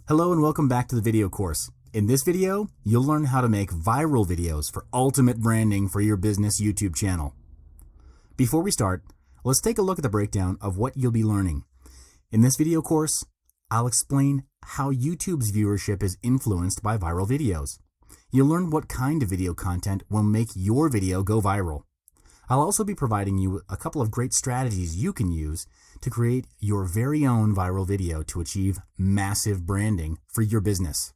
Hello and welcome back to the video course. In this video, you'll learn how to make viral videos for ultimate branding for your business YouTube channel. Before we start, let's take a look at the breakdown of what you'll be learning. In this video course, I'll explain how YouTube's viewership is influenced by viral videos. You'll learn what kind of video content will make your video go viral. I'll also be providing you a couple of great strategies you can use to create your very own viral video to achieve massive branding for your business.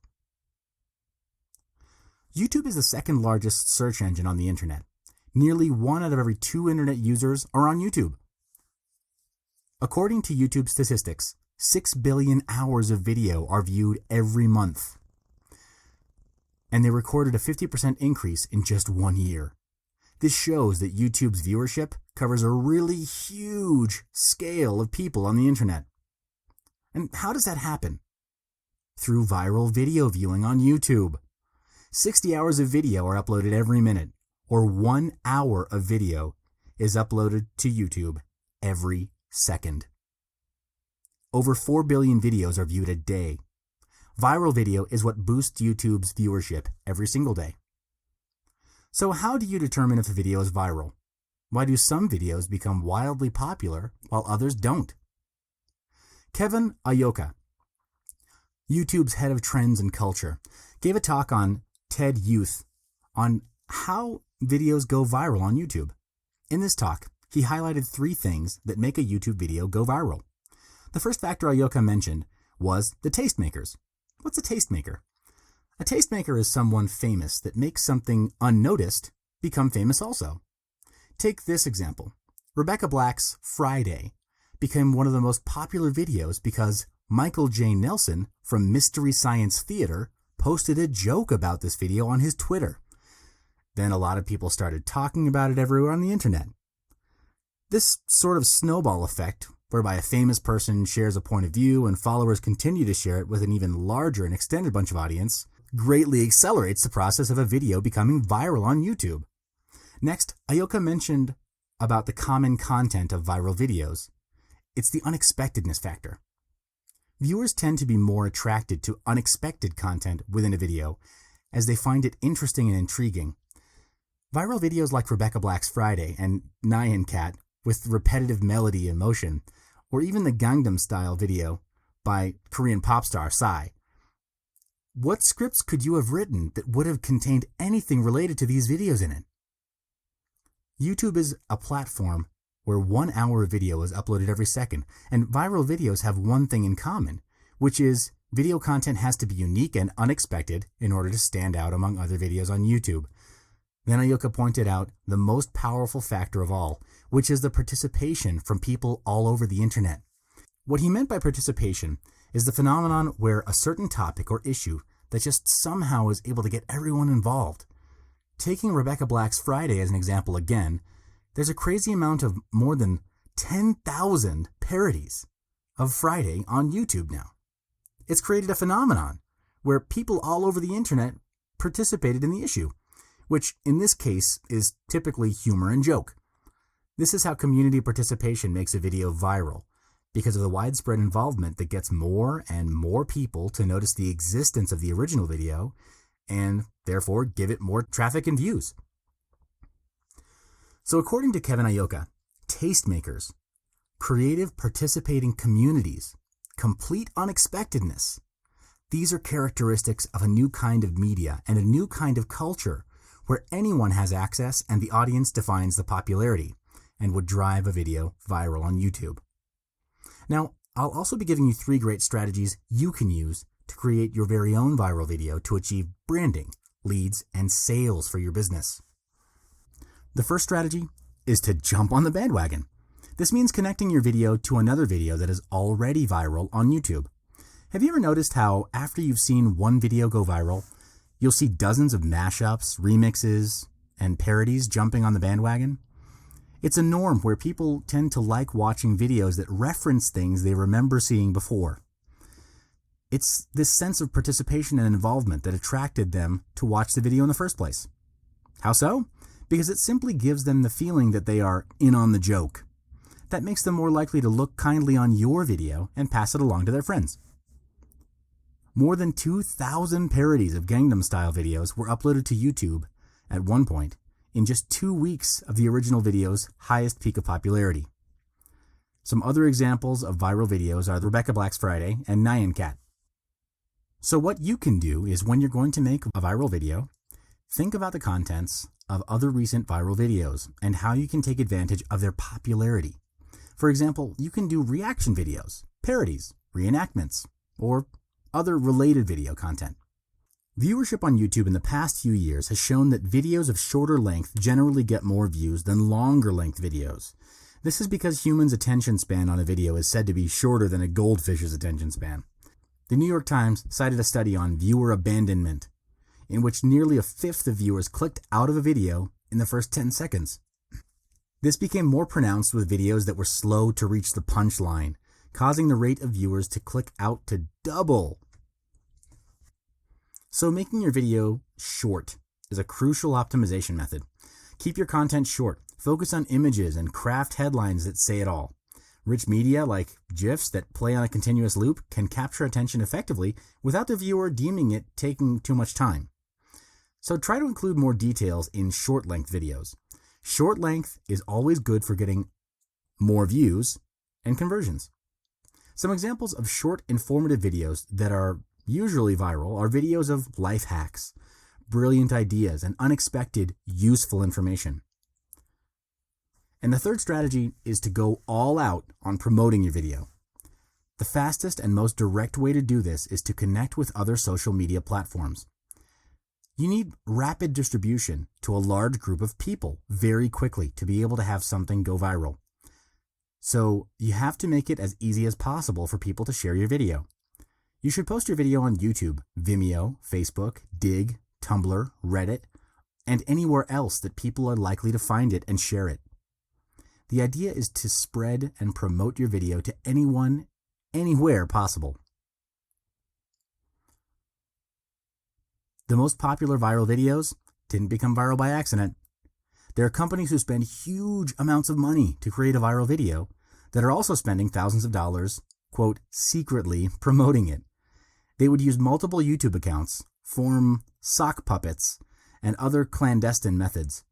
YouTube is the second largest search engine on the internet. Nearly 1 out of every 2 internet users are on YouTube. According to YouTube statistics, 6 billion hours of video are viewed every month. And they recorded a 50% increase in just 1 year. This shows that YouTube's viewership covers a really huge scale of people on the internet. And how does that happen? Through viral video viewing on YouTube. 60 hours of video are uploaded every minute, or 1 hour of video is uploaded to YouTube every second. Over 4 billion videos are viewed a day. Viral video is what boosts YouTube's viewership every single day. So how do you determine if a video is viral? Why do some videos become wildly popular while others don't? Kevin Ayoka, YouTube's head of trends and culture, gave a talk on TED Youth on how videos go viral on YouTube. In this talk, he highlighted 3 things that make a YouTube video go viral. The first factor Ayoka mentioned was the tastemakers. What's a tastemaker? A tastemaker is someone famous that makes something unnoticed become famous also. Take this example. Rebecca Black's Friday became one of the most popular videos because Michael J. Nelson from Mystery Science Theater posted a joke about this video on his Twitter. Then a lot of people started talking about it everywhere on the internet. This sort of snowball effect, whereby a famous person shares a point of view and followers continue to share it with an even larger and extended bunch of audience, greatly accelerates the process of a video becoming viral on YouTube. Next, Ayoka mentioned about the common content of viral videos. It's the unexpectedness factor. Viewers tend to be more attracted to unexpected content within a video as they find it interesting and intriguing. Viral videos like Rebecca Black's Friday and Nyan Cat with repetitive melody and motion, or even the Gangnam Style video by Korean pop star Psy. What scripts could you have written that would have contained anything related to these videos in it? YouTube is a platform where 1 hour of video is uploaded every second, and viral videos have one thing in common, which is video content has to be unique and unexpected in order to stand out among other videos on YouTube. Then Ayoka pointed out the most powerful factor of all, which is the participation from people all over the internet. What he meant by participation is the phenomenon where a certain topic or issue that just somehow is able to get everyone involved. Taking Rebecca Black's Friday as an example again, there's a crazy amount of more than 10,000 parodies of Friday on YouTube now. It's created a phenomenon where people all over the internet participated in the issue, which in this case is typically humor and joke. This is how community participation makes a video viral, because of the widespread involvement that gets more and more people to notice the existence of the original video and therefore give it more traffic and views. So according to Kevin Ayoka, tastemakers, creative participating communities, complete unexpectedness, these are characteristics of a new kind of media and a new kind of culture where anyone has access and the audience defines the popularity and would drive a video viral on YouTube. Now, I'll also be giving you 3 great strategies you can use to create your very own viral video to achieve branding, leads, and sales for your business. The first strategy is to jump on the bandwagon. This means connecting your video to another video that is already viral on YouTube. Have you ever noticed how after you've seen one video go viral, you'll see dozens of mashups, remixes, and parodies jumping on the bandwagon? It's a norm where people tend to like watching videos that reference things they remember seeing before. It's this sense of participation and involvement that attracted them to watch the video in the first place. How so? Because it simply gives them the feeling that they are in on the joke. That makes them more likely to look kindly on your video and pass it along to their friends. More than 2,000 parodies of Gangnam Style videos were uploaded to YouTube at one point in just 2 weeks of the original video's highest peak of popularity. Some other examples of viral videos are Rebecca Black's Friday and Nyan Cat. So what you can do is when you're going to make a viral video, think about the contents of other recent viral videos and how you can take advantage of their popularity. For example, you can do reaction videos, parodies, reenactments, or other related video content. Viewership on YouTube in the past few years has shown that videos of shorter length generally get more views than longer length videos. This is because humans' attention span on a video is said to be shorter than a goldfish's attention span. The New York Times cited a study on viewer abandonment, in which nearly a fifth of viewers clicked out of a video in the first 10 seconds. This became more pronounced with videos that were slow to reach the punchline, causing the rate of viewers to click out to double. So making your video short is a crucial optimization method. Keep your content short, focus on images, and craft headlines that say it all. Rich media like GIFs that play on a continuous loop can capture attention effectively without the viewer deeming it taking too much time. So try to include more details in short-length videos. Short length is always good for getting more views and conversions. Some examples of short, informative videos that are usually viral are videos of life hacks, brilliant ideas, and unexpected, useful information. And the third strategy is to go all out on promoting your video. The fastest and most direct way to do this is to connect with other social media platforms. You need rapid distribution to a large group of people very quickly to be able to have something go viral. So you have to make it as easy as possible for people to share your video. You should post your video on YouTube, Vimeo, Facebook, Dig, Tumblr, Reddit, and anywhere else that people are likely to find it and share it. The idea is to spread and promote your video to anyone, anywhere possible. The most popular viral videos didn't become viral by accident. There are companies who spend huge amounts of money to create a viral video that are also spending thousands of dollars, quote, secretly promoting it. They would use multiple YouTube accounts, form sock puppets, and other clandestine methods.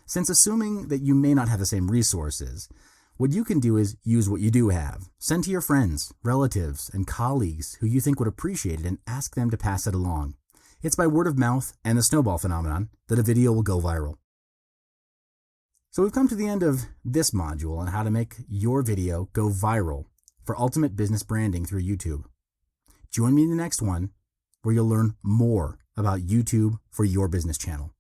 Since assuming that you may not have the same resources, what you can do is use what you do have. Send to your friends, relatives, and colleagues who you think would appreciate it and ask them to pass it along. It's by word of mouth and the snowball phenomenon that a video will go viral. So we've come to the end of this module on how to make your video go viral for ultimate business branding through YouTube. Join me in the next one where you'll learn more about YouTube for your business channel.